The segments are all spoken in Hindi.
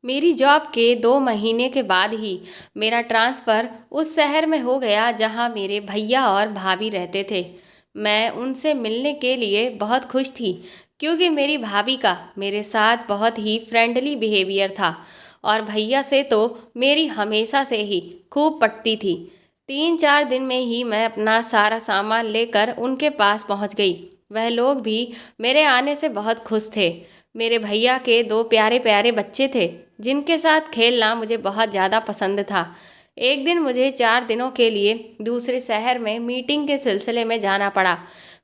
मेरी जॉब के 2 महीने के बाद ही मेरा ट्रांसफ़र उस शहर में हो गया जहाँ मेरे भैया और भाभी रहते थे। मैं उनसे मिलने के लिए बहुत खुश थी क्योंकि मेरी भाभी का मेरे साथ बहुत ही फ्रेंडली बिहेवियर था और भैया से तो मेरी हमेशा से ही खूब पटती थी। 3-4 दिन में ही मैं अपना सारा सामान लेकर उनके पास पहुंच गई। वह लोग भी मेरे आने से बहुत खुश थे। मेरे भैया के 2 प्यारे प्यारे बच्चे थे जिनके साथ खेलना मुझे बहुत ज़्यादा पसंद था। एक दिन मुझे 4 दिनों के लिए दूसरे शहर में मीटिंग के सिलसिले में जाना पड़ा।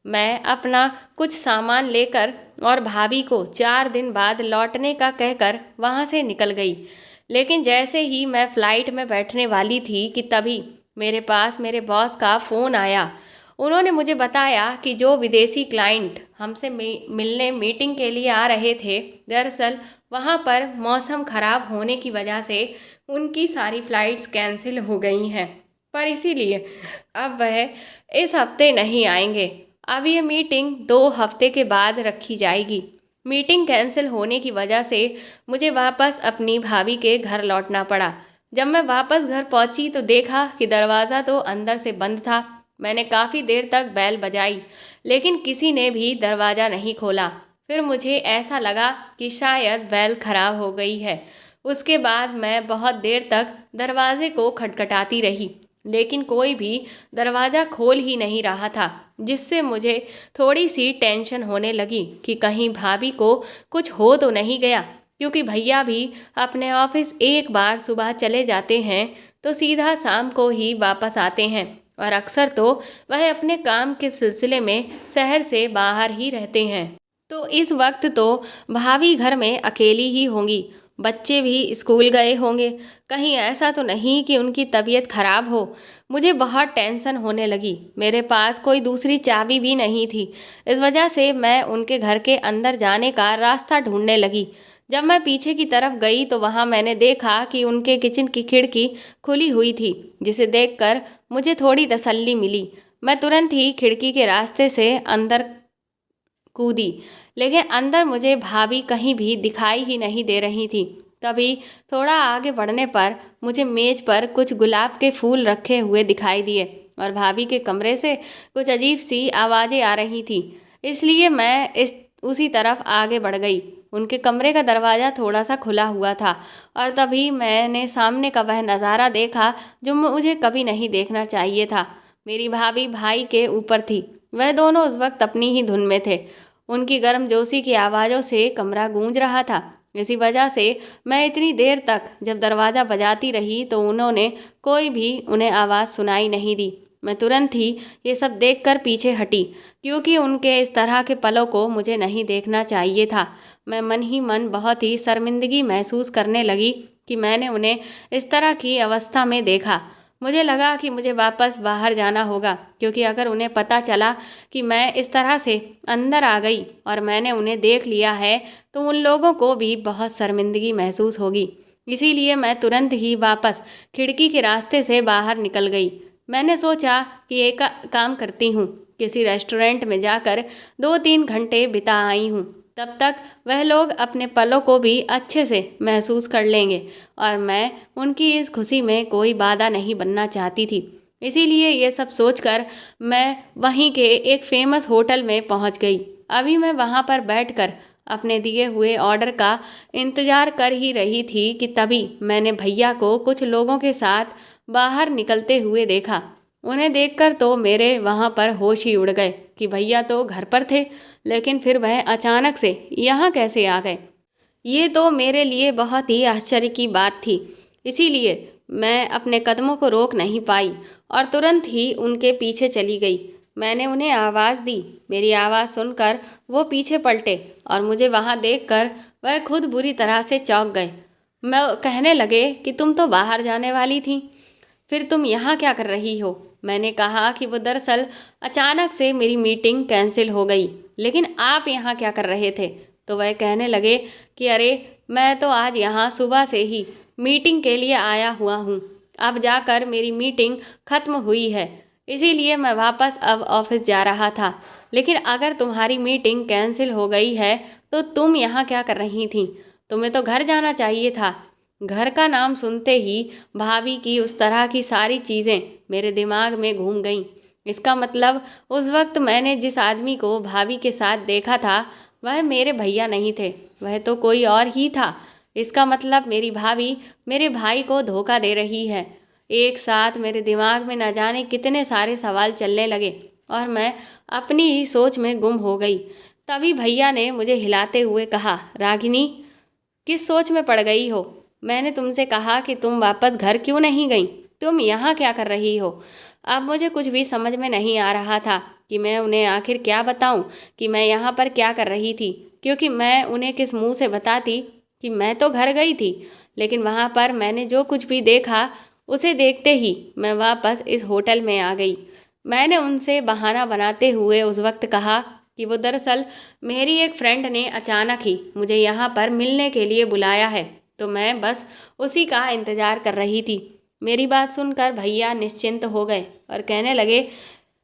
मैं अपना कुछ सामान लेकर और भाभी को 4 दिन बाद लौटने का कहकर वहाँ से निकल गई। लेकिन जैसे ही मैं फ़्लाइट में बैठने वाली थी कि तभी मेरे पास मेरे बॉस का फ़ोन आया। उन्होंने मुझे बताया कि जो विदेशी क्लाइंट हमसे मिलने मीटिंग के लिए आ रहे थे, दरअसल वहाँ पर मौसम खराब होने की वजह से उनकी सारी फ्लाइट्स कैंसिल हो गई हैं। पर इसीलिए अब वह इस हफ्ते नहीं आएंगे। अब ये मीटिंग 2 हफ्ते के बाद रखी जाएगी। मीटिंग कैंसिल होने की वजह से मुझे वापस अपनी भाभी के घर लौटना पड़ा। जब मैं वापस घर पहुंची तो देखा कि दरवाज़ा तो अंदर से बंद था। मैंने काफ़ी देर तक बेल बजाई लेकिन किसी ने भी दरवाज़ा नहीं खोला। फिर मुझे ऐसा लगा कि शायद बेल खराब हो गई है। उसके बाद मैं बहुत देर तक दरवाजे को खटखटाती रही लेकिन कोई भी दरवाज़ा खोल ही नहीं रहा था, जिससे मुझे थोड़ी सी टेंशन होने लगी कि कहीं भाभी को कुछ हो तो नहीं गया, क्योंकि भैया भी अपने ऑफिस एक बार सुबह चले जाते हैं तो सीधा शाम को ही वापस आते हैं और अक्सर तो वह अपने काम के सिलसिले में शहर से बाहर ही रहते हैं। तो इस वक्त तो भाभी घर में अकेली ही होंगी। बच्चे भी स्कूल गए होंगे। कहीं ऐसा तो नहीं कि उनकी तबीयत खराब हो। मुझे बहुत टेंशन होने लगी। मेरे पास कोई दूसरी चाबी भी नहीं थी। इस वजह से मैं उनके घर के अंदर जाने का रास्ता ढूंढने लगी। जब मैं पीछे की तरफ गई तो वहां मैंने देखा कि उनके किचन की खिड़की खुली हुई थी, जिसे देखकर मुझे थोड़ी तसल्ली मिली। मैं तुरंत ही खिड़की के रास्ते से अंदर कूदी, लेकिन अंदर मुझे भाभी कहीं भी दिखाई ही नहीं दे रही थी। तभी थोड़ा आगे बढ़ने पर मुझे मेज पर कुछ गुलाब के फूल रखे हुए दिखाई दिए और भाभी के कमरे से कुछ अजीब सी आवाज़ें आ रही थी। इसलिए मैं इस उसी तरफ आगे बढ़ गई। उनके कमरे का दरवाज़ा थोड़ा सा खुला हुआ था और तभी मैंने सामने का वह नज़ारा देखा जो मुझे कभी नहीं देखना चाहिए था। मेरी भाभी भाई के ऊपर थी। वह दोनों उस वक्त अपनी ही धुन में थे। उनकी गर्मजोशी की आवाज़ों से कमरा गूंज रहा था। इसी वजह से मैं इतनी देर तक जब दरवाज़ा बजाती रही तो उन्होंने कोई भी उन्हें आवाज़ सुनाई नहीं दी। मैं तुरंत ही ये सब देखकर पीछे हटी, क्योंकि उनके इस तरह के पलों को मुझे नहीं देखना चाहिए था। मैं मन ही मन बहुत ही शर्मिंदगी महसूस करने लगी कि मैंने उन्हें इस तरह की अवस्था में देखा। मुझे लगा कि मुझे वापस बाहर जाना होगा, क्योंकि अगर उन्हें पता चला कि मैं इस तरह से अंदर आ गई और मैंने उन्हें देख लिया है तो उन लोगों को भी बहुत शर्मिंदगी महसूस होगी। इसीलिए मैं तुरंत ही वापस खिड़की के रास्ते से बाहर निकल गई। मैंने सोचा कि एक काम करती हूँ, किसी रेस्टोरेंट में जाकर 2-3 घंटे बिता आई हूँ। तब तक वह लोग अपने पलों को भी अच्छे से महसूस कर लेंगे और मैं उनकी इस खुशी में कोई बाधा नहीं बनना चाहती थी। इसीलिए ये सब सोचकर मैं वहीं के एक फेमस होटल में पहुंच गई। अभी मैं वहां पर बैठकर अपने दिए हुए ऑर्डर का इंतज़ार कर ही रही थी कि तभी मैंने भैया को कुछ लोगों के साथ बाहर निकलते हुए देखा। उन्हें देखकर तो मेरे वहां पर होश ही उड़ गए कि भैया तो घर पर थे, लेकिन फिर वह अचानक से यहाँ कैसे आ गए। ये तो मेरे लिए बहुत ही आश्चर्य की बात थी। इसीलिए मैं अपने कदमों को रोक नहीं पाई और तुरंत ही उनके पीछे चली गई। मैंने उन्हें आवाज़ दी। मेरी आवाज़ सुनकर वो पीछे पलटे और मुझे वहाँ देखकर वह खुद बुरी तरह से चौंक गए। मैं कहने लगे कि तुम तो बाहर जाने वाली थी, फिर तुम यहाँ क्या कर रही हो। मैंने कहा कि वो दरअसल अचानक से मेरी मीटिंग कैंसिल हो गई, लेकिन आप यहाँ क्या कर रहे थे। तो वह कहने लगे कि अरे, मैं तो आज यहाँ सुबह से ही मीटिंग के लिए आया हुआ हूँ। अब जाकर मेरी मीटिंग खत्म हुई है, इसीलिए मैं वापस अब ऑफिस जा रहा था। लेकिन अगर तुम्हारी मीटिंग कैंसिल हो गई है तो तुम यहाँ क्या कर रही थी। तुम्हें तो घर जाना चाहिए था। घर का नाम सुनते ही भाभी की उस तरह की सारी चीज़ें मेरे दिमाग में घूम गईं। इसका मतलब उस वक्त मैंने जिस आदमी को भाभी के साथ देखा था वह मेरे भैया नहीं थे, वह तो कोई और ही था। इसका मतलब मेरी भाभी मेरे भाई को धोखा दे रही है। एक साथ मेरे दिमाग में न जाने कितने सारे सवाल चलने लगे और मैं अपनी ही सोच में गुम हो गई। तभी भैया ने मुझे हिलाते हुए कहा, रागिनी, किस सोच में पड़ गई हो? मैंने तुमसे कहा कि तुम वापस घर क्यों नहीं गई? तुम यहाँ क्या कर रही हो? अब मुझे कुछ भी समझ में नहीं आ रहा था कि मैं उन्हें आखिर क्या बताऊं कि मैं यहाँ पर क्या कर रही थी, क्योंकि मैं उन्हें किस मुंह से बताती कि मैं तो घर गई थी, लेकिन वहाँ पर मैंने जो कुछ भी देखा उसे देखते ही मैं वापस इस होटल में आ गई। मैंने उनसे बहाना बनाते हुए उस वक्त कहा कि वो दरअसल मेरी एक फ्रेंड ने अचानक ही मुझे यहाँ पर मिलने के लिए बुलाया है, तो मैं बस उसी का इंतज़ार कर रही थी। मेरी बात सुनकर भैया निश्चिंत हो गए और कहने लगे,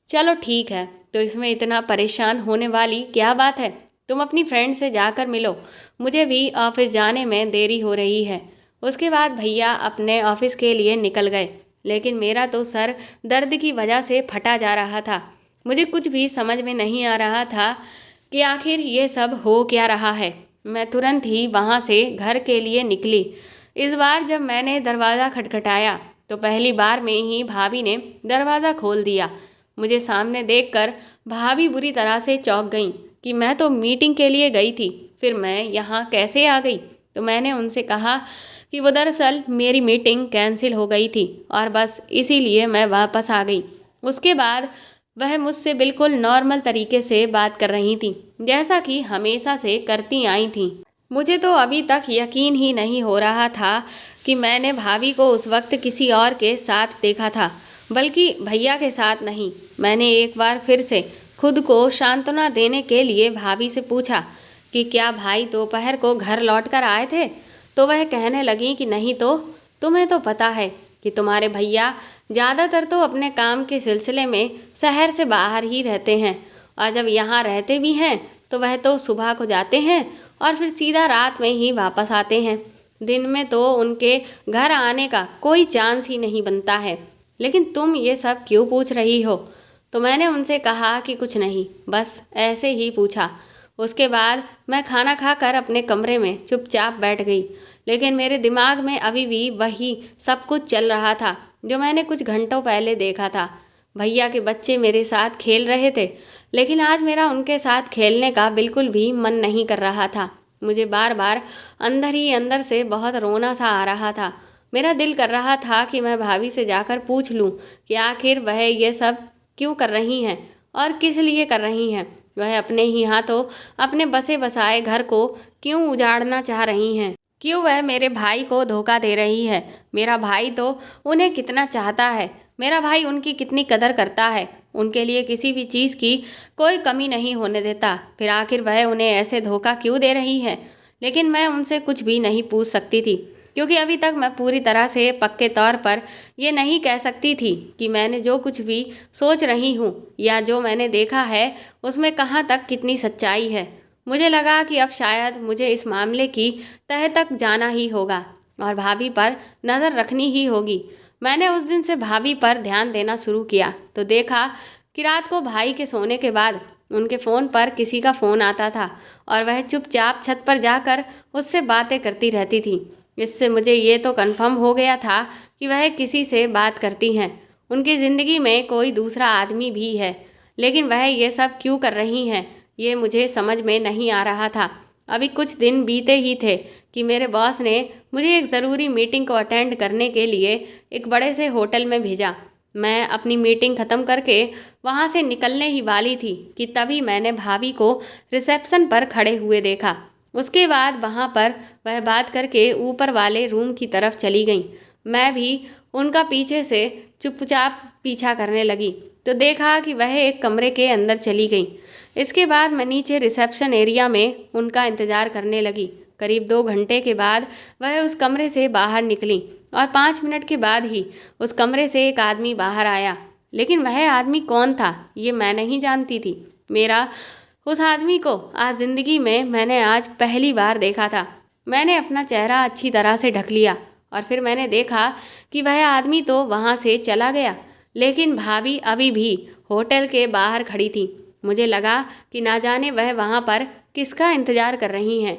चलो ठीक है, तो इसमें इतना परेशान होने वाली क्या बात है? तुम अपनी फ्रेंड से जाकर मिलो, मुझे भी ऑफिस जाने में देरी हो रही है। उसके बाद भैया अपने ऑफिस के लिए निकल गए, लेकिन मेरा तो सर दर्द की वजह से फटा जा रहा था। मुझे कुछ भी समझ में नहीं आ रहा था कि आखिर ये सब हो क्या रहा है। मैं तुरंत ही वहाँ से घर के लिए निकली। इस बार जब मैंने दरवाज़ा खटखटाया तो पहली बार में ही भाभी ने दरवाज़ा खोल दिया। मुझे सामने देखकर भाभी बुरी तरह से चौंक गईं कि मैं तो मीटिंग के लिए गई थी, फिर मैं यहाँ कैसे आ गई? तो मैंने उनसे कहा कि वो दरअसल मेरी मीटिंग कैंसिल हो गई थी और बस इसीलिए मैं वापस आ गई। उसके बाद वह मुझसे बिल्कुल नॉर्मल तरीके से बात कर रही थी, जैसा कि हमेशा से करती आई थी। मुझे तो अभी तक यकीन ही नहीं हो रहा था कि मैंने भाभी को उस वक्त किसी और के साथ देखा था, बल्कि भैया के साथ नहीं। मैंने एक बार फिर से खुद को सांत्वना देने के लिए भाभी से पूछा कि क्या भाई दोपहर को घर लौट कर आए थे? तो वह कहने लगी कि नहीं, तो तुम्हें तो पता है कि तुम्हारे भैया ज़्यादातर तो अपने काम के सिलसिले में शहर से बाहर ही रहते हैं, और जब यहाँ रहते भी हैं तो वह तो सुबह को जाते हैं और फिर सीधा रात में ही वापस आते हैं। दिन में तो उनके घर आने का कोई चांस ही नहीं बनता है। लेकिन तुम ये सब क्यों पूछ रही हो? तो मैंने उनसे कहा कि कुछ नहीं, बस ऐसे ही पूछा। उसके बाद मैं खाना खाकर अपने कमरे में चुपचाप बैठ गई, लेकिन मेरे दिमाग में अभी भी वही सब कुछ चल रहा था जो मैंने कुछ घंटों पहले देखा था। भैया के बच्चे मेरे साथ खेल रहे थे, लेकिन आज मेरा उनके साथ खेलने का बिल्कुल भी मन नहीं कर रहा था। मुझे बार बार अंदर ही अंदर से बहुत रोना सा आ रहा था। मेरा दिल कर रहा था कि मैं भाभी से जाकर पूछ लूं कि आखिर वह ये सब क्यों कर रही हैं और किस लिए कर रही हैं। वह अपने ही हाथों अपने बसे बसाए घर को क्यों उजाड़ना चाह रही हैं? क्यों वह मेरे भाई को धोखा दे रही है? मेरा भाई तो उन्हें कितना चाहता है, मेरा भाई उनकी कितनी कदर करता है, उनके लिए किसी भी चीज़ की कोई कमी नहीं होने देता। फिर आखिर वह उन्हें ऐसे धोखा क्यों दे रही है? लेकिन मैं उनसे कुछ भी नहीं पूछ सकती थी, क्योंकि अभी तक मैं पूरी तरह से पक्के तौर पर ये नहीं कह सकती थी कि मैंने जो कुछ भी सोच रही हूँ या जो मैंने देखा है उसमें कहाँ तक कितनी सच्चाई है। मुझे लगा कि अब शायद मुझे इस मामले की तह तक जाना ही होगा और भाभी पर नज़र रखनी ही होगी। मैंने उस दिन से भाभी पर ध्यान देना शुरू किया तो देखा कि रात को भाई के सोने के बाद उनके फ़ोन पर किसी का फ़ोन आता था और वह चुपचाप छत पर जाकर उससे बातें करती रहती थी। इससे मुझे ये तो कन्फर्म हो गया था कि वह किसी से बात करती हैं, उनकी ज़िंदगी में कोई दूसरा आदमी भी है। लेकिन वह ये सब क्यों कर रही हैं, ये मुझे समझ में नहीं आ रहा था। अभी कुछ दिन बीते ही थे कि मेरे बॉस ने मुझे एक ज़रूरी मीटिंग को अटेंड करने के लिए एक बड़े से होटल में भेजा। मैं अपनी मीटिंग ख़त्म करके वहाँ से निकलने ही वाली थी कि तभी मैंने भाभी को रिसेप्शन पर खड़े हुए देखा। उसके बाद वहाँ पर वह बात करके ऊपर वाले रूम की तरफ चली गई। मैं भी उनका पीछे से चुपचाप पीछा करने लगी तो देखा कि वह एक कमरे के अंदर चली गई। इसके बाद मैं नीचे रिसेप्शन एरिया में उनका इंतज़ार करने लगी। करीब 2 घंटे के बाद वह उस कमरे से बाहर निकली और 5 मिनट के बाद ही उस कमरे से एक आदमी बाहर आया। लेकिन वह आदमी कौन था ये मैं नहीं जानती थी। मेरा उस आदमी को आज ज़िंदगी में मैंने आज पहली बार देखा था। मैंने अपना चेहरा अच्छी तरह से ढक लिया और फिर मैंने देखा कि वह आदमी तो वहाँ से चला गया, लेकिन भाभी अभी भी होटल के बाहर खड़ी थी। मुझे लगा कि ना जाने वह वहाँ पर किसका इंतज़ार कर रही हैं।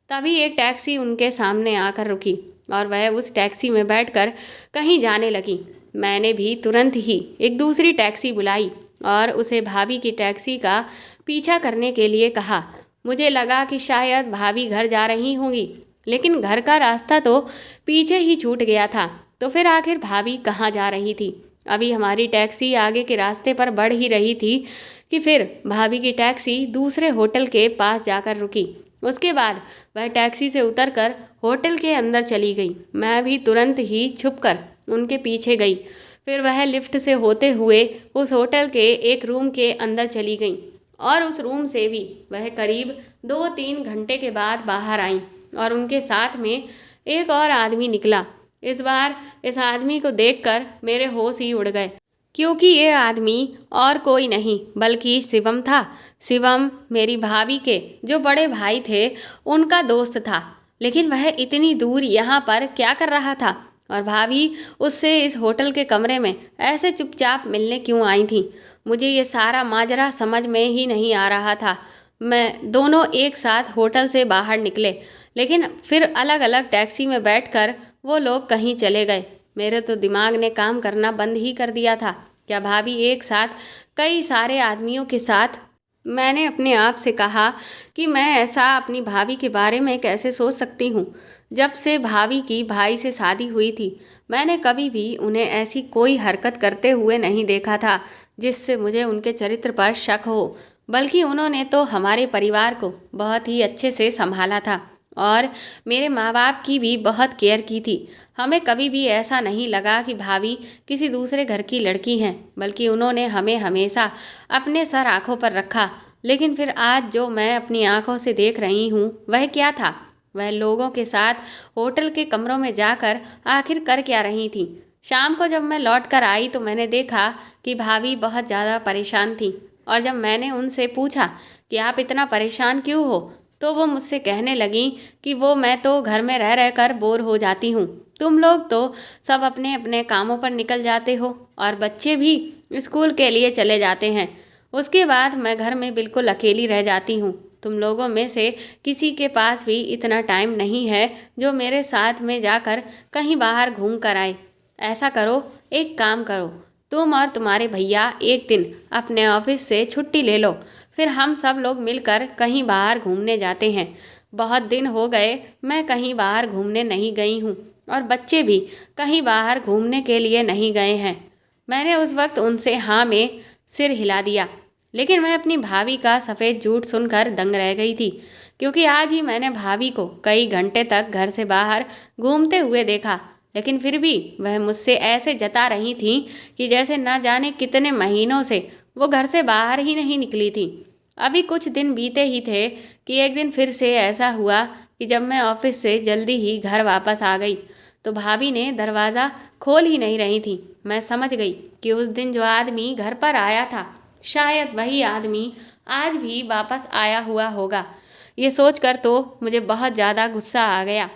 तभी एक टैक्सी उनके सामने आकर रुकी और वह उस टैक्सी में बैठकर कहीं जाने लगी। मैंने भी तुरंत ही एक दूसरी टैक्सी बुलाई और उसे भाभी की टैक्सी का पीछा करने के लिए कहा। मुझे लगा कि शायद भाभी घर जा रही होंगी, लेकिन घर का रास्ता तो पीछे ही छूट गया था। तो फिर आखिर भाभी कहाँ जा रही थी? अभी हमारी टैक्सी आगे के रास्ते पर बढ़ ही रही थी कि फिर भाभी की टैक्सी दूसरे होटल के पास जाकर रुकी। उसके बाद वह टैक्सी से उतरकर होटल के अंदर चली गई। मैं भी तुरंत ही छुपकर उनके पीछे गई। फिर वह लिफ्ट से होते हुए उस होटल के एक रूम के अंदर चली गई और उस रूम से भी वह करीब 2-3 घंटे के बाद बाहर आई और उनके साथ में एक और आदमी निकला। इस बार इस आदमी को देखकर मेरे होश ही उड़ गए, क्योंकि ये आदमी और कोई नहीं बल्कि शिवम था। शिवम मेरी भाभी के जो बड़े भाई थे उनका दोस्त था। लेकिन वह इतनी दूर यहाँ पर क्या कर रहा था और भाभी उससे इस होटल के कमरे में ऐसे चुपचाप मिलने क्यों आई थी? मुझे ये सारा माजरा समझ में ही नहीं आ रहा था। मैं दोनों एक साथ होटल से बाहर निकले, लेकिन फिर अलग अलग टैक्सी में बैठकर वो लोग कहीं चले गए। मेरे तो दिमाग ने काम करना बंद ही कर दिया था। क्या भाभी एक साथ कई सारे आदमियों के साथ? मैंने अपने आप से कहा कि मैं ऐसा अपनी भाभी के बारे में कैसे सोच सकती हूँ। जब से भाभी की भाई से शादी हुई थी, मैंने कभी भी उन्हें ऐसी कोई हरकत करते हुए नहीं देखा था जिससे मुझे उनके चरित्र पर शक हो। बल्कि उन्होंने तो हमारे परिवार को बहुत ही अच्छे से संभाला था और मेरे माँ बाप की भी बहुत केयर की थी। हमें कभी भी ऐसा नहीं लगा कि भाभी किसी दूसरे घर की लड़की हैं, बल्कि उन्होंने हमें हमेशा अपने सर आँखों पर रखा। लेकिन फिर आज जो मैं अपनी आँखों से देख रही हूँ वह क्या था? वह लोगों के साथ होटल के कमरों में जाकर आखिर कर क्या रही थी? शाम को जब मैं लौट कर आई तो मैंने देखा कि भाभी बहुत ज़्यादा परेशान थी और जब मैंने उनसे पूछा कि आप इतना परेशान क्यों हो, तो वो मुझसे कहने लगी कि मैं तो घर में रह रह कर बोर हो जाती हूँ। तुम लोग तो सब अपने अपने कामों पर निकल जाते हो और बच्चे भी स्कूल के लिए चले जाते हैं। उसके बाद मैं घर में बिल्कुल अकेली रह जाती हूँ। तुम लोगों में से किसी के पास भी इतना टाइम नहीं है जो मेरे साथ में जाकर कहीं बाहर घूम कर आए। ऐसा करो, एक काम करो, तुम और तुम्हारे भैया एक दिन अपने ऑफिस से छुट्टी ले लो, फिर हम सब लोग मिलकर कहीं बाहर घूमने जाते हैं। बहुत दिन हो गए मैं कहीं बाहर घूमने नहीं गई हूँ और बच्चे भी कहीं बाहर घूमने के लिए नहीं गए हैं। मैंने उस वक्त उनसे हाँ में सिर हिला दिया, लेकिन मैं अपनी भाभी का सफ़ेद झूठ सुनकर दंग रह गई थी, क्योंकि आज ही मैंने भाभी को कई घंटे तक घर से बाहर घूमते हुए देखा। लेकिन फिर भी वह मुझसे ऐसे जता रही थी कि जैसे ना जाने कितने महीनों से वो घर से बाहर ही नहीं निकली थी। अभी कुछ दिन बीते ही थे कि एक दिन फिर से ऐसा हुआ कि जब मैं ऑफिस से जल्दी ही घर वापस आ गई तो भाभी ने दरवाज़ा खोल ही नहीं रही थी। मैं समझ गई कि उस दिन जो आदमी घर पर आया था शायद वही आदमी आज भी वापस आया हुआ होगा। ये सोचकर तो मुझे बहुत ज़्यादा गुस्सा आ गया।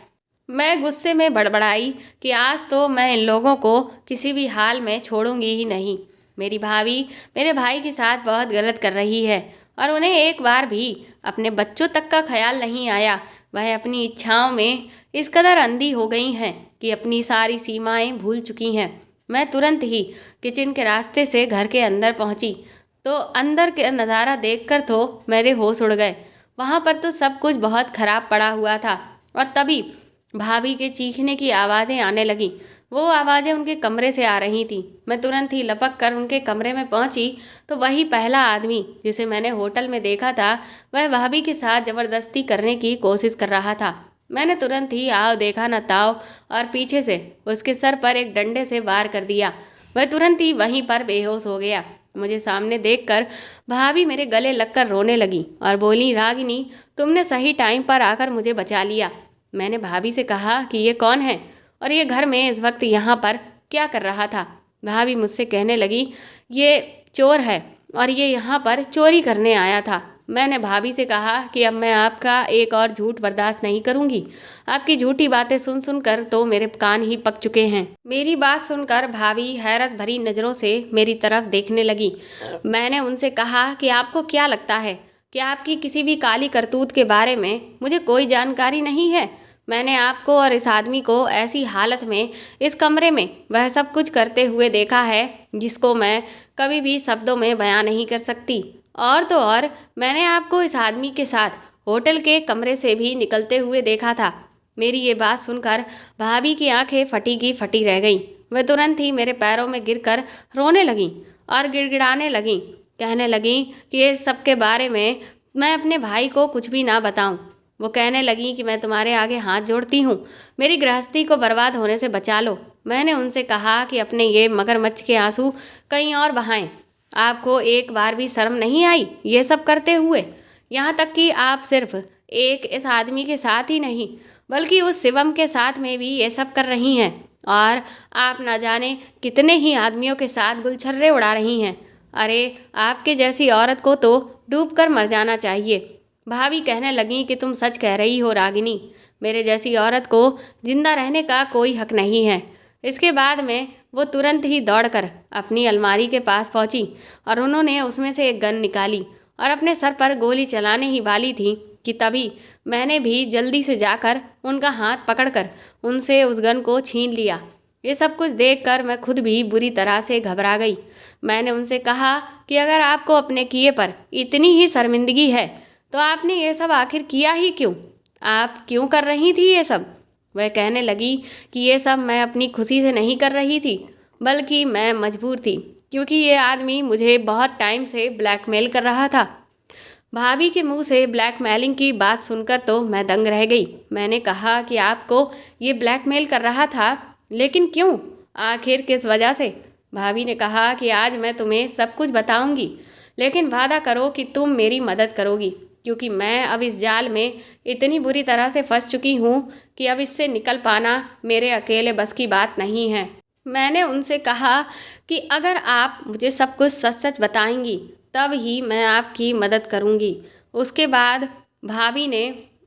मैं गुस्से में बड़बड़ाई कि आज तो मैं इन लोगों को किसी भी हाल में छोड़ूंगी ही नहीं। मेरी भाभी मेरे भाई के साथ बहुत गलत कर रही है और उन्हें एक बार भी अपने बच्चों तक का ख्याल नहीं आया। वह अपनी इच्छाओं में इस कदर अंधी हो गई हैं कि अपनी सारी सीमाएं भूल चुकी हैं। मैं तुरंत ही किचन के रास्ते से घर के अंदर पहुंची तो अंदर के नज़ारा देखकर तो मेरे होश उड़ गए। वहाँ पर तो सब कुछ बहुत खराब पड़ा हुआ था और तभी भाभी के चीखने की आवाज़ें आने लगीं। वो आवाज़ें उनके कमरे से आ रही थी। मैं तुरंत ही लपक कर उनके कमरे में पहुंची तो वही पहला आदमी जिसे मैंने होटल में देखा था वह भाभी के साथ ज़बरदस्ती करने की कोशिश कर रहा था। मैंने तुरंत ही आओ देखा न ताओ और पीछे से उसके सर पर एक डंडे से वार कर दिया। वह तुरंत ही वहीं पर बेहोश हो गया। मुझे सामने देखकर भाभी मेरे गले लगकर रोने लगी और बोली, रागिनी तुमने सही टाइम पर आकर मुझे बचा लिया। मैंने भाभी से कहा कि ये कौन है और ये घर में इस वक्त यहाँ पर क्या कर रहा था? भाभी मुझसे कहने लगी, ये चोर है और ये यहाँ पर चोरी करने आया था। मैंने भाभी से कहा कि अब मैं आपका एक और झूठ बर्दाश्त नहीं करूंगी। आपकी झूठी बातें सुन सुनकर तो मेरे कान ही पक चुके हैं। मेरी बात सुनकर भाभी हैरत भरी नज़रों से मेरी तरफ देखने लगी। मैंने उनसे कहा कि आपको क्या लगता है कि आपकी किसी भी काली करतूत के बारे में मुझे कोई जानकारी नहीं है? मैंने आपको और इस आदमी को ऐसी हालत में इस कमरे में वह सब कुछ करते हुए देखा है जिसको मैं कभी भी शब्दों में बयां नहीं कर सकती। और तो और मैंने आपको इस आदमी के साथ होटल के कमरे से भी निकलते हुए देखा था। मेरी ये बात सुनकर भाभी की आंखें फटी की फटी रह गईं। वह तुरंत ही मेरे पैरों में गिरकर रोने लगीं और गिड़गिड़ाने लगीं, कहने लगीं कि ये सब के बारे में मैं अपने भाई को कुछ भी ना बताऊं। वो कहने लगी कि मैं तुम्हारे आगे हाथ जोड़ती हूँ, मेरी गृहस्थी को बर्बाद होने से बचा लो। मैंने उनसे कहा कि अपने ये मगरमच्छ के आंसू कहीं और बहाएं। आपको एक बार भी शर्म नहीं आई ये सब करते हुए? यहाँ तक कि आप सिर्फ एक इस आदमी के साथ ही नहीं बल्कि उस शिवम के साथ में भी ये सब कर रही हैं। और आप ना जाने कितने ही आदमियों के साथ गुलछर्रे उड़ा रही हैं। अरे आपके जैसी औरत को तो डूब कर मर जाना चाहिए। भाभी कहने लगी कि तुम सच कह रही हो रागिनी, मेरे जैसी औरत को जिंदा रहने का कोई हक नहीं है। इसके बाद में वो तुरंत ही दौड़कर अपनी अलमारी के पास पहुंची और उन्होंने उसमें से एक गन निकाली और अपने सर पर गोली चलाने ही वाली थी कि तभी मैंने भी जल्दी से जाकर उनका हाथ पकड़कर उनसे उस गन को छीन लिया। ये सब कुछ देखकर मैं खुद भी बुरी तरह से घबरा गई। मैंने उनसे कहा कि अगर आपको अपने किए पर इतनी ही शर्मिंदगी है तो आपने ये सब आखिर किया ही क्यों? आप क्यों कर रही थी ये सब? वह कहने लगी कि ये सब मैं अपनी खुशी से नहीं कर रही थी बल्कि मैं मजबूर थी, क्योंकि ये आदमी मुझे बहुत टाइम से ब्लैकमेल कर रहा था। भाभी के मुंह से ब्लैकमेलिंग की बात सुनकर तो मैं दंग रह गई। मैंने कहा कि आपको ये ब्लैकमेल कर रहा था, लेकिन क्यों, आखिर किस वजह से? भाभी ने कहा कि आज मैं तुम्हें सब कुछ बताऊंगी, लेकिन वादा करो कि तुम मेरी मदद करोगी, क्योंकि मैं अब इस जाल में इतनी बुरी तरह से फंस चुकी हूँ कि अब इससे निकल पाना मेरे अकेले बस की बात नहीं है। मैंने उनसे कहा कि अगर आप मुझे सब कुछ सच सच बताएंगी तब ही मैं आपकी मदद करूंगी। उसके बाद भाभी ने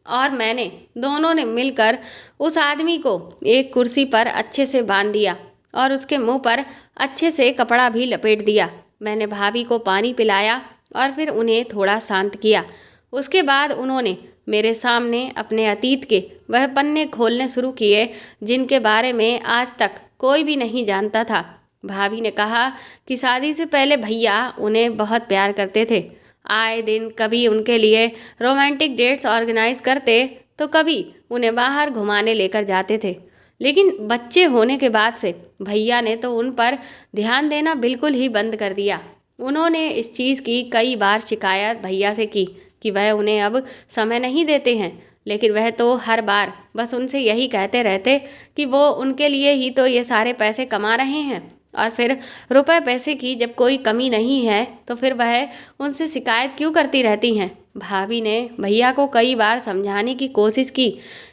और मैंने दोनों ने मिलकर उस आदमी को एक कुर्सी पर अच्छे से बांध दिया और उसके मुंह पर अच्छे से कपड़ा भी लपेट दिया। मैंने भाभी को पानी पिलाया और फिर उन्हें थोड़ा शांत किया। उसके बाद उन्होंने मेरे सामने अपने अतीत के वह पन्ने खोलने शुरू किए जिनके बारे में आज तक कोई भी नहीं जानता था। भाभी ने कहा कि शादी से पहले भैया उन्हें बहुत प्यार करते थे। आए दिन कभी उनके लिए रोमांटिक डेट्स ऑर्गेनाइज करते तो कभी उन्हें बाहर घुमाने लेकर जाते थे, लेकिन बच्चे होने के बाद से भैया ने तो उन पर ध्यान देना बिल्कुल ही बंद कर दिया। उन्होंने इस चीज़ की कई बार शिकायत भैया से की कि वह उन्हें अब समय नहीं देते हैं, लेकिन वह तो हर बार बस उनसे यही कहते रहते कि वो उनके लिए ही तो ये सारे पैसे कमा रहे हैं, और फिर रुपए पैसे की जब कोई कमी नहीं है तो फिर वह उनसे शिकायत क्यों करती रहती हैं। भाभी ने भैया को कई बार समझाने की कोशिश की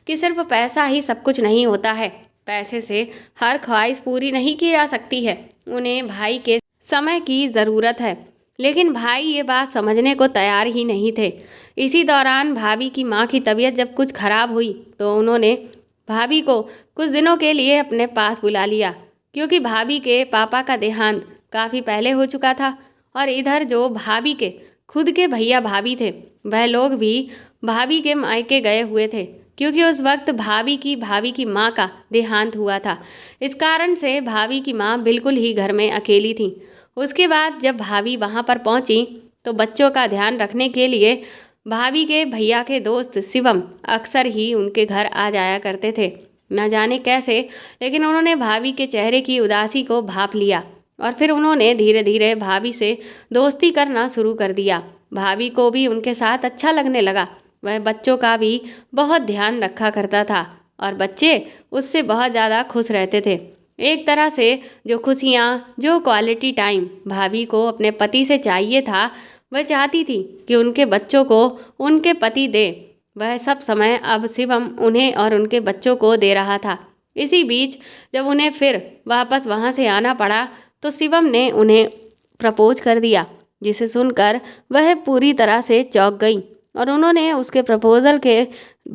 कि सिर्फ पैसा ही सब कुछ नहीं होता है, पैसे से हर ख्वाहिश पूरी नहीं की जा सकती है, उन्हें भाई के समय की ज़रूरत है। लेकिन भाई ये बात समझने को तैयार ही नहीं थे। इसी दौरान भाभी की माँ की तबीयत जब कुछ खराब हुई तो उन्होंने भाभी को कुछ दिनों के लिए अपने पास बुला लिया, क्योंकि भाभी के पापा का देहांत काफ़ी पहले हो चुका था। और इधर जो भाभी के खुद के भैया भाभी थे वह लोग भी भाभी के मायके गए हुए थे, क्योंकि उस वक्त भाभी की माँ का देहांत हुआ था। इस कारण से भाभी की माँ बिल्कुल ही घर में अकेली थी। उसके बाद जब भाभी वहाँ पर पहुँची तो बच्चों का ध्यान रखने के लिए भाभी के भैया के दोस्त शिवम अक्सर ही उनके घर आ जाया करते थे। न जाने कैसे, लेकिन उन्होंने भाभी के चेहरे की उदासी को भांप लिया और फिर उन्होंने धीरे धीरे भाभी से दोस्ती करना शुरू कर दिया। भाभी को भी उनके साथ अच्छा लगने लगा। वह बच्चों का भी बहुत ध्यान रखा करता था और बच्चे उससे बहुत ज़्यादा खुश रहते थे। एक तरह से जो खुशियाँ, जो क्वालिटी टाइम भाभी को अपने पति से चाहिए था, वह चाहती थी कि उनके बच्चों को उनके पति दे। वह सब समय अब शिवम उन्हें और उनके बच्चों को दे रहा था। इसी बीच जब उन्हें फिर वापस वहाँ से आना पड़ा तो शिवम ने उन्हें प्रपोज कर दिया। जिसे सुनकर वह पूरी तरह से चौंक गई और उन्होंने उसके प्रपोजल के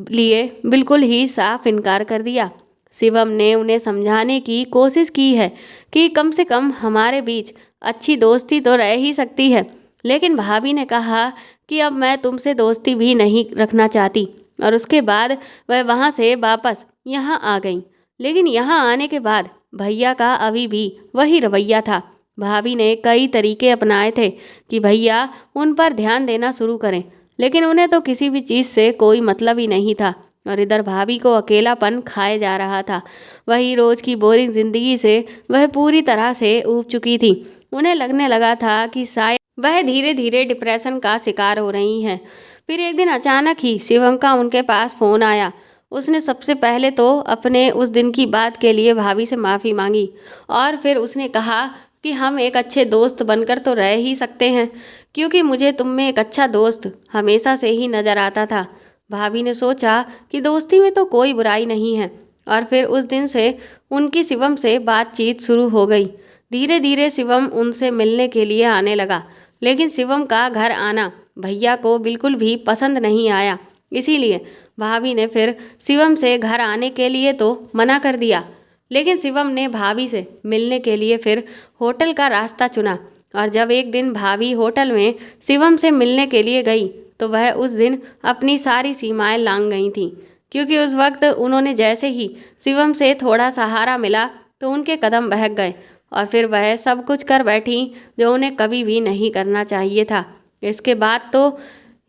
लिए बिल्कुल ही साफ इनकार कर दिया। शिवम ने उन्हें समझाने की कोशिश की है कि कम से कम हमारे बीच अच्छी दोस्ती तो रह ही सकती है, लेकिन भाभी ने कहा कि अब मैं तुमसे दोस्ती भी नहीं रखना चाहती और उसके बाद वह वहाँ से वापस यहाँ आ गई। लेकिन यहाँ आने के बाद भैया का अभी भी वही रवैया था। भाभी ने कई तरीके अपनाए थे कि भैया उन पर ध्यान देना शुरू करें, लेकिन उन्हें तो किसी भी चीज़ से कोई मतलब ही नहीं था और इधर भाभी को अकेलापन खाए जा रहा था। वही रोज़ की बोरिंग ज़िंदगी से वह पूरी तरह से ऊब चुकी थी। उन्हें लगने लगा था कि शायद वह धीरे धीरे डिप्रेशन का शिकार हो रही हैं। फिर एक दिन अचानक ही शिवम का उनके पास फ़ोन आया। उसने सबसे पहले तो अपने उस दिन की बात के लिए भाभी से माफ़ी मांगी और फिर उसने कहा कि हम एक अच्छे दोस्त बनकर तो रह ही सकते हैं, क्योंकि मुझे तुम में एक अच्छा दोस्त हमेशा से ही नज़र आता था। भाभी ने सोचा कि दोस्ती में तो कोई बुराई नहीं है और फिर उस दिन से उनकी शिवम से बातचीत शुरू हो गई। धीरे धीरे शिवम उनसे मिलने के लिए आने लगा, लेकिन शिवम का घर आना भैया को बिल्कुल भी पसंद नहीं आया। इसीलिए भाभी ने फिर शिवम से घर आने के लिए तो मना कर दिया, लेकिन शिवम ने भाभी से मिलने के लिए फिर होटल का रास्ता चुना। और जब एक दिन भाभी होटल में शिवम से मिलने के लिए गई तो वह उस दिन अपनी सारी सीमाएं लांघ गई थीं, क्योंकि उस वक्त उन्होंने जैसे ही शिवम से थोड़ा सहारा मिला तो उनके कदम बहक गए और फिर वह सब कुछ कर बैठी जो उन्हें कभी भी नहीं करना चाहिए था। इसके बाद तो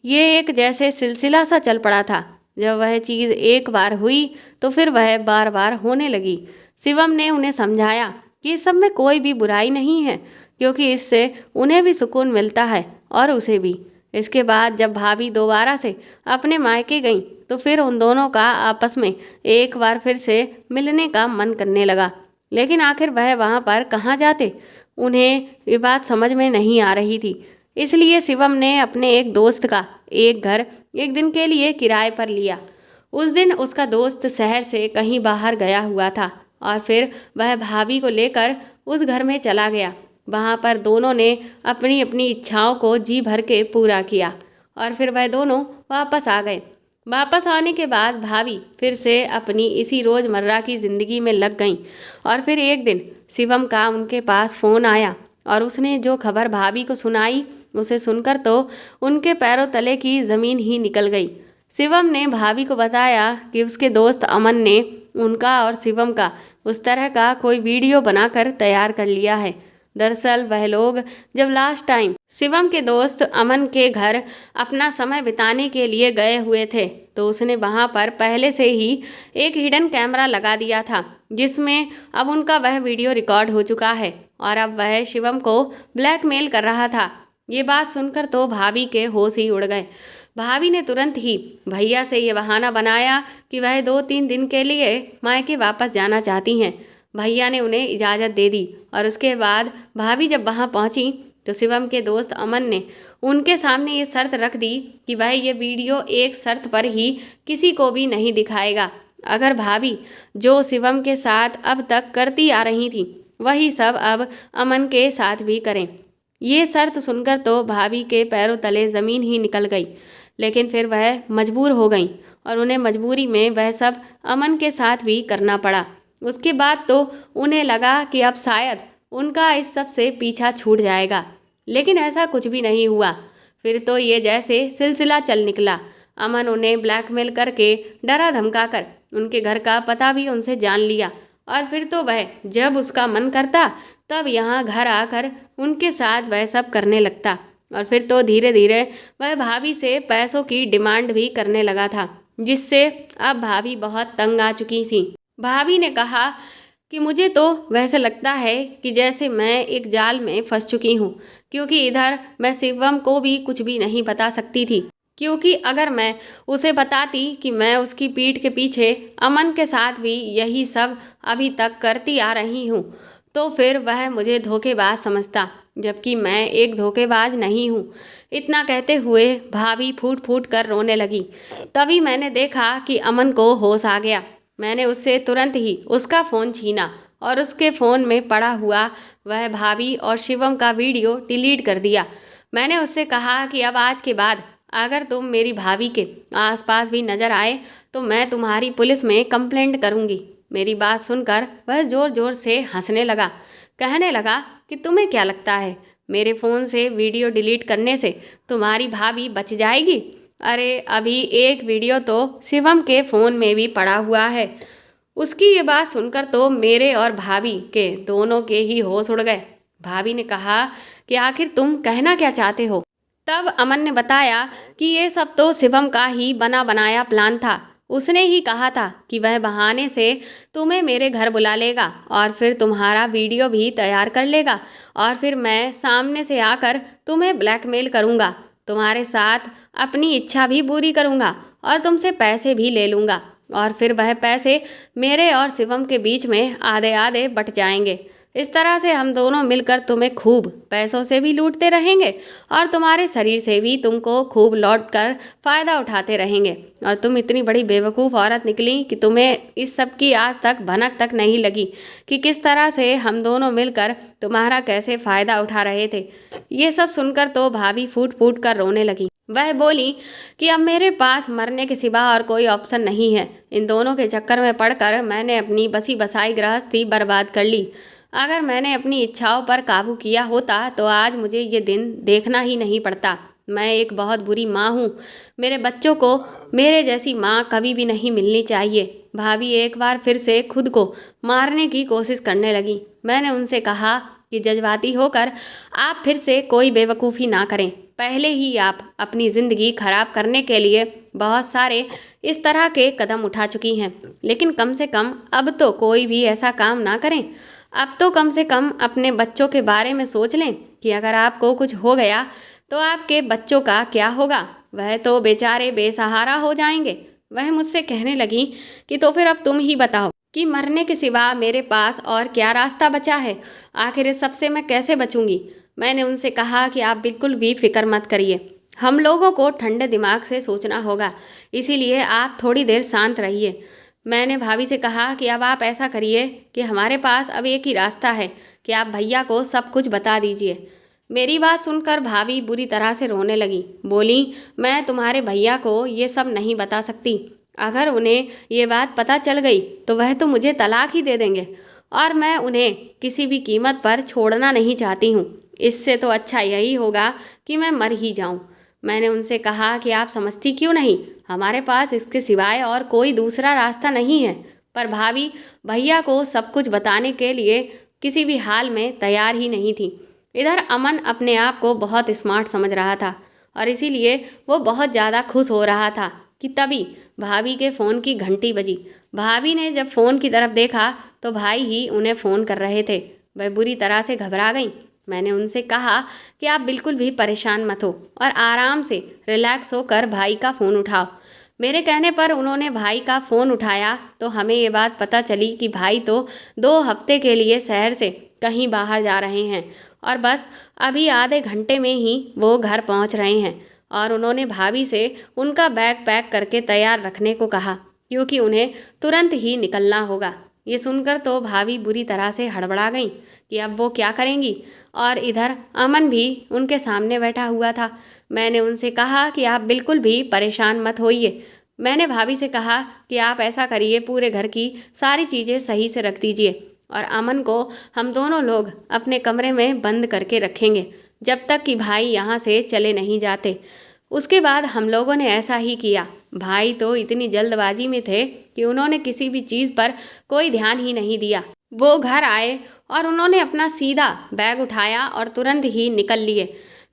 ये एक जैसे सिलसिला सा चल पड़ा था। जब वह चीज़ एक बार हुई तो फिर वह बार बार होने लगी। शिवम ने उन्हें समझाया कि इस सब में कोई भी बुराई नहीं है, क्योंकि इससे उन्हें भी सुकून मिलता है और उसे भी। इसके बाद जब भाभी दोबारा से अपने मायके गईं तो फिर उन दोनों का आपस में एक बार फिर से मिलने का मन करने लगा, लेकिन आखिर वह वहाँ पर कहाँ जाते, उन्हें ये बात समझ में नहीं आ रही थी। इसलिए शिवम ने अपने एक दोस्त का एक घर एक दिन के लिए किराए पर लिया। उस दिन उसका दोस्त शहर से कहीं बाहर गया हुआ था और फिर वह भाभी को लेकर उस घर में चला गया। वहाँ पर दोनों ने अपनी अपनी इच्छाओं को जी भर के पूरा किया और फिर वह दोनों वापस आ गए। वापस आने के बाद भाभी फिर से अपनी इसी रोज़मर्रा की ज़िंदगी में लग गईं और फिर एक दिन शिवम का उनके पास फ़ोन आया और उसने जो खबर भाभी को सुनाई उसे सुनकर तो उनके पैरों तले की ज़मीन ही निकल गई। शिवम ने भाभी को बताया कि उसके दोस्त अमन ने उनका और शिवम का उस तरह का कोई वीडियो बनाकर तैयार कर लिया है। दरअसल वह लोग जब लास्ट टाइम शिवम के दोस्त अमन के घर अपना समय बिताने के लिए गए हुए थे तो उसने वहां पर पहले से ही एक हिडन कैमरा लगा दिया था, जिसमें अब उनका वह वीडियो रिकॉर्ड हो चुका है और अब वह शिवम को ब्लैकमेल कर रहा था। ये बात सुनकर तो भाभी के होश ही उड़ गए। भाभी ने तुरंत ही भैया से ये बहाना बनाया कि वह 2-3 दिन के लिए मायके वापस जाना चाहती हैं। भैया ने उन्हें इजाज़त दे दी और उसके बाद भाभी जब वहाँ पहुँची तो शिवम के दोस्त अमन ने उनके सामने ये शर्त रख दी कि वह ये वीडियो एक शर्त पर ही किसी को भी नहीं दिखाएगा। अगर भाभी जो शिवम के साथ अब तक करती आ रही थी वही सब अब अमन के साथ भी करें। ये शर्त सुनकर तो भाभी के पैरों तले ज़मीन ही निकल गई, लेकिन फिर वह मजबूर हो गई और उन्हें मजबूरी में वह सब अमन के साथ भी करना पड़ा। उसके बाद तो उन्हें लगा कि अब शायद उनका इस सब से पीछा छूट जाएगा, लेकिन ऐसा कुछ भी नहीं हुआ। फिर तो ये जैसे सिलसिला चल निकला। अमन उन्हें ब्लैकमेल करके डरा धमका कर उनके घर का पता भी उनसे जान लिया और फिर तो वह जब उसका मन करता तब यहाँ घर आकर उनके साथ वह सब करने लगता और फिर तो धीरे धीरे वह भाभी से पैसों की डिमांड भी करने लगा था, जिससे अब भाभी बहुत तंग आ चुकी थी। भाभी ने कहा कि मुझे तो वैसे लगता है कि जैसे मैं एक जाल में फंस चुकी हूँ, क्योंकि इधर मैं शिवम को भी कुछ भी नहीं बता सकती थी, क्योंकि अगर मैं उसे बताती कि मैं उसकी पीठ के पीछे अमन के साथ भी यही सब अभी तक करती आ रही हूँ तो फिर वह मुझे धोखेबाज समझता, जबकि मैं एक धोखेबाज नहीं हूँ। इतना कहते हुए भाभी फूट फूट कर रोने लगी। तभी मैंने देखा कि अमन को होश आ गया। मैंने उससे तुरंत ही उसका फ़ोन छीना और उसके फ़ोन में पड़ा हुआ वह भाभी और शिवम का वीडियो डिलीट कर दिया। मैंने उससे कहा कि अब आज के बाद अगर तुम मेरी भाभी के आसपास भी नजर आए तो मैं तुम्हारी पुलिस में कंप्लेंट करूंगी। मेरी बात सुनकर वह जोर जोर से हंसने लगा। कहने लगा कि तुम्हें क्या लगता है मेरे फ़ोन से वीडियो डिलीट करने से तुम्हारी भाभी बच जाएगी? अरे अभी एक वीडियो तो शिवम के फ़ोन में भी पड़ा हुआ है। उसकी ये बात सुनकर तो मेरे और भाभी के दोनों के ही होश उड़ गए। भाभी ने कहा कि आखिर तुम कहना क्या चाहते हो? तब अमन ने बताया कि ये सब तो शिवम का ही बना बनाया प्लान था। उसने ही कहा था कि वह बहाने से तुम्हें मेरे घर बुला लेगा और फिर तुम्हारा वीडियो भी तैयार कर लेगा और फिर मैं सामने से आकर तुम्हें ब्लैकमेल करूँगा, तुम्हारे साथ अपनी इच्छा भी पूरी करूँगा और तुमसे पैसे भी ले लूँगा और फिर वह पैसे मेरे और शिवम के बीच में आधे आधे बट जाएंगे। इस तरह से हम दोनों मिलकर तुम्हें खूब पैसों से भी लूटते रहेंगे और तुम्हारे शरीर से भी तुमको खूब लौट कर फ़ायदा उठाते रहेंगे। और तुम इतनी बड़ी बेवकूफ़ औरत निकली कि तुम्हें इस सब की आज तक भनक तक नहीं लगी कि किस तरह से हम दोनों मिलकर तुम्हारा कैसे फ़ायदा उठा रहे थे। ये सब सुनकर तो भाभी फूट फूट कर रोने लगी। वह बोली कि अब मेरे पास मरने के सिवा और कोई ऑप्शन नहीं है। इन दोनों के चक्कर में पड़कर मैंने अपनी बसी बसाई गृहस्थी बर्बाद कर ली। अगर मैंने अपनी इच्छाओं पर काबू किया होता तो आज मुझे ये दिन देखना ही नहीं पड़ता। मैं एक बहुत बुरी माँ हूँ। मेरे बच्चों को मेरे जैसी माँ कभी भी नहीं मिलनी चाहिए। भाभी एक बार फिर से खुद को मारने की कोशिश करने लगी। मैंने उनसे कहा कि जज्बाती होकर आप फिर से कोई बेवकूफ़ी ना करें। पहले ही आप अपनी ज़िंदगी खराब करने के लिए बहुत सारे इस तरह के कदम उठा चुकी हैं, लेकिन कम से कम अब तो कोई भी ऐसा काम ना करें। अब तो कम से कम अपने बच्चों के बारे में सोच लें कि अगर आपको कुछ हो गया तो आपके बच्चों का क्या होगा? वह तो बेचारे बेसहारा हो जाएंगे। वह मुझसे कहने लगी कि तो फिर अब तुम ही बताओ कि मरने के सिवा मेरे पास और क्या रास्ता बचा है? आखिर इस सबसे मैं कैसे बचूंगी? मैंने उनसे कहा कि आप बिल्कुल भी फिक्र मत करिए, हम लोगों को ठंडे दिमाग से सोचना होगा, इसीलिए आप थोड़ी देर शांत रहिए। मैंने भाभी से कहा कि अब आप ऐसा करिए कि हमारे पास अब एक ही रास्ता है कि आप भैया को सब कुछ बता दीजिए। मेरी बात सुनकर भाभी बुरी तरह से रोने लगी। बोली, मैं तुम्हारे भैया को ये सब नहीं बता सकती। अगर उन्हें ये बात पता चल गई तो वह तो मुझे तलाक ही दे देंगे और मैं उन्हें किसी भी कीमत पर छोड़ना नहीं चाहती हूँ। इससे तो अच्छा यही होगा कि मैं मर ही जाऊँ। मैंने उनसे कहा कि आप समझती क्यों नहीं, हमारे पास इसके सिवाय और कोई दूसरा रास्ता नहीं है। पर भाभी भैया को सब कुछ बताने के लिए किसी भी हाल में तैयार ही नहीं थी। इधर अमन अपने आप को बहुत स्मार्ट समझ रहा था और इसीलिए वो बहुत ज़्यादा खुश हो रहा था कि तभी भाभी के फ़ोन की घंटी बजी। भाभी ने जब फ़ोन की तरफ देखा तो भाई ही उन्हें फ़ोन कर रहे थे। वह बुरी तरह से घबरा गई। मैंने उनसे कहा कि आप बिल्कुल भी परेशान मत हो और आराम से रिलैक्स होकर भाई का फ़ोन उठाओ। मेरे कहने पर उन्होंने भाई का फ़ोन उठाया तो हमें ये बात पता चली कि भाई तो 2 हफ्ते के लिए शहर से कहीं बाहर जा रहे हैं और बस अभी आधे घंटे में ही वो घर पहुंच रहे हैं। और उन्होंने भाभी से उनका बैग पैक करके तैयार रखने को कहा क्योंकि उन्हें तुरंत ही निकलना होगा। ये सुनकर तो भाभी बुरी तरह से हड़बड़ा गई कि अब वो क्या करेंगी और इधर अमन भी उनके सामने बैठा हुआ था। मैंने उनसे कहा कि आप बिल्कुल भी परेशान मत होइए। मैंने भाभी से कहा कि आप ऐसा करिए, पूरे घर की सारी चीज़ें सही से रख दीजिए और अमन को हम दोनों लोग अपने कमरे में बंद करके रखेंगे जब तक कि भाई यहाँ से चले नहीं जाते। उसके बाद हम लोगों ने ऐसा ही किया। भाई तो इतनी जल्दबाजी में थे कि उन्होंने किसी भी चीज़ पर कोई ध्यान ही नहीं दिया। वो घर आए और उन्होंने अपना सीधा बैग उठाया और तुरंत ही निकल लिए।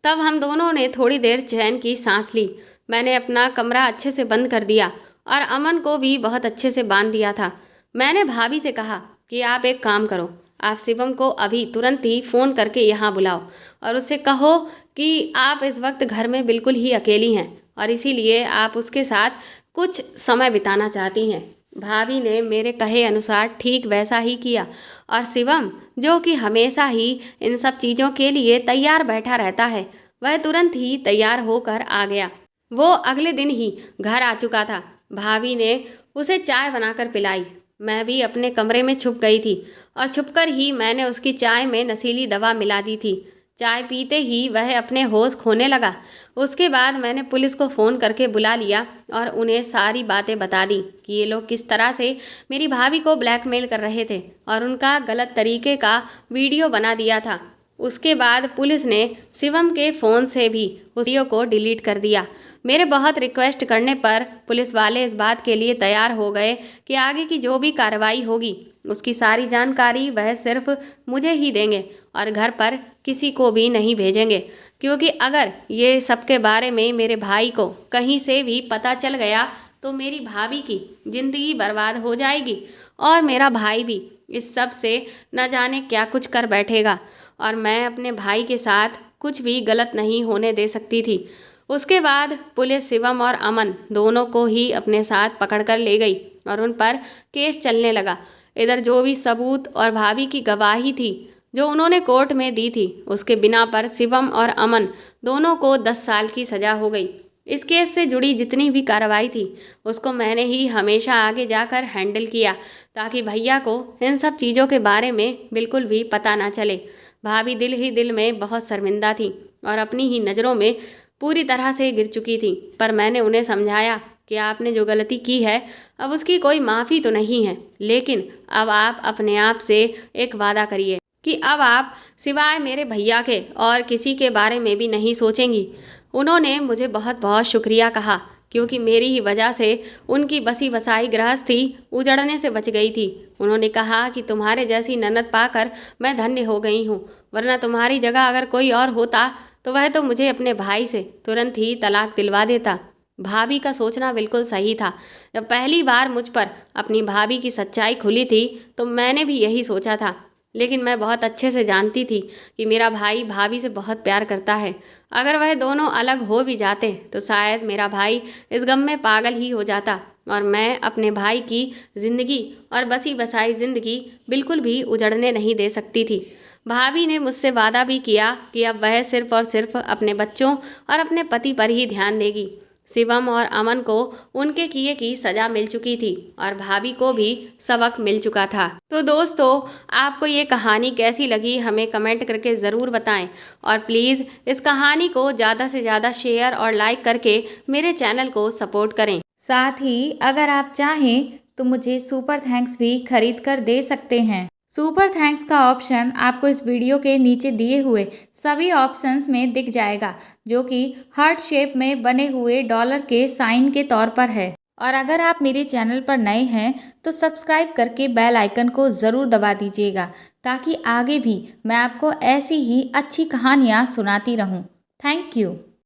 तब हम दोनों ने थोड़ी देर चैन की सांस ली। मैंने अपना कमरा अच्छे से बंद कर दिया और अमन को भी बहुत अच्छे से बांध दिया था। मैंने भाभी से कहा कि आप एक काम करो, आप शिवम को अभी तुरंत ही फ़ोन करके यहाँ बुलाओ और उससे कहो कि आप इस वक्त घर में बिल्कुल ही अकेली हैं और इसीलिए आप उसके साथ कुछ समय बिताना चाहती हैं। भाभी ने मेरे कहे अनुसार ठीक वैसा ही किया और शिवम, जो कि हमेशा ही इन सब चीज़ों के लिए तैयार बैठा रहता है, वह तुरंत ही तैयार होकर आ गया। वो अगले दिन ही घर आ चुका था। भाभी ने उसे चाय बनाकर पिलाई। मैं भी अपने कमरे में छुप गई थी और छुपकर ही मैंने उसकी चाय में नशीली दवा मिला दी थी। चाय पीते ही वह अपने होश खोने लगा। उसके बाद मैंने पुलिस को फ़ोन करके बुला लिया और उन्हें सारी बातें बता दी कि ये लोग किस तरह से मेरी भाभी को ब्लैकमेल कर रहे थे और उनका गलत तरीके का वीडियो बना दिया था। उसके बाद पुलिस ने शिवम के फ़ोन से भी उस वीडियो को डिलीट कर दिया। मेरे बहुत रिक्वेस्ट करने पर पुलिस वाले इस बात के लिए तैयार हो गए कि आगे की जो भी कार्रवाई होगी उसकी सारी जानकारी वह सिर्फ मुझे ही देंगे और घर पर किसी को भी नहीं भेजेंगे, क्योंकि अगर ये सब के बारे में मेरे भाई को कहीं से भी पता चल गया तो मेरी भाभी की ज़िंदगी बर्बाद हो जाएगी और मेरा भाई भी इस सब से न जाने क्या कुछ कर बैठेगा और मैं अपने भाई के साथ कुछ भी गलत नहीं होने दे सकती थी। उसके बाद पुलिस शिवम और अमन दोनों को ही अपने साथ पकड़कर ले गई और उन पर केस चलने लगा। इधर जो भी सबूत और भाभी की गवाही थी जो उन्होंने कोर्ट में दी थी, उसके बिना पर शिवम और अमन दोनों को 10 साल की सज़ा हो गई। इस केस से जुड़ी जितनी भी कार्रवाई थी उसको मैंने ही हमेशा आगे जाकर हैंडल किया ताकि भैया को इन सब चीज़ों के बारे में बिल्कुल भी पता ना चले। भाभी दिल ही दिल में बहुत शर्मिंदा थी और अपनी ही नज़रों में पूरी तरह से गिर चुकी थी, पर मैंने उन्हें समझाया कि आपने जो गलती की है अब उसकी कोई माफ़ी तो नहीं है, लेकिन अब आप अपने आप से एक वादा करिए कि अब आप सिवाय मेरे भैया के और किसी के बारे में भी नहीं सोचेंगी। उन्होंने मुझे बहुत बहुत शुक्रिया कहा क्योंकि मेरी ही वजह से उनकी बसी बसाई गृहस्थी उजड़ने से बच गई थी। उन्होंने कहा कि तुम्हारे जैसी ननद पाकर मैं धन्य हो गई हूँ, वरना तुम्हारी जगह अगर कोई और होता तो वह तो मुझे अपने भाई से तुरंत ही तलाक दिलवा देता। भाभी का सोचना बिल्कुल सही था। जब पहली बार मुझ पर अपनी भाभी की सच्चाई खुली थी तो मैंने भी यही सोचा था, लेकिन मैं बहुत अच्छे से जानती थी कि मेरा भाई भाभी से बहुत प्यार करता है। अगर वह दोनों अलग हो भी जाते तो शायद मेरा भाई इस गम में पागल ही हो जाता और मैं अपने भाई की ज़िंदगी और बसी बसाई ज़िंदगी बिल्कुल भी उजड़ने नहीं दे सकती थी। भाभी ने मुझसे वादा भी किया कि अब वह सिर्फ और सिर्फ अपने बच्चों और अपने पति पर ही ध्यान देगी। शिवम और अमन को उनके किए की सज़ा मिल चुकी थी और भाभी को भी सबक मिल चुका था। तो दोस्तों, आपको ये कहानी कैसी लगी हमें कमेंट करके ज़रूर बताएं और प्लीज़ इस कहानी को ज़्यादा से ज़्यादा शेयर और लाइक करके मेरे चैनल को सपोर्ट करें। साथ ही अगर आप चाहें तो मुझे सुपर थैंक्स भी खरीद कर दे सकते हैं। सुपर थैंक्स का ऑप्शन आपको इस वीडियो के नीचे दिए हुए सभी ऑप्शंस में दिख जाएगा, जो कि हार्ट शेप में बने हुए डॉलर के साइन के तौर पर है। और अगर आप मेरे चैनल पर नए हैं तो सब्सक्राइब करके बेल आइकन को ज़रूर दबा दीजिएगा ताकि आगे भी मैं आपको ऐसी ही अच्छी कहानियाँ सुनाती रहूँ। Thank you.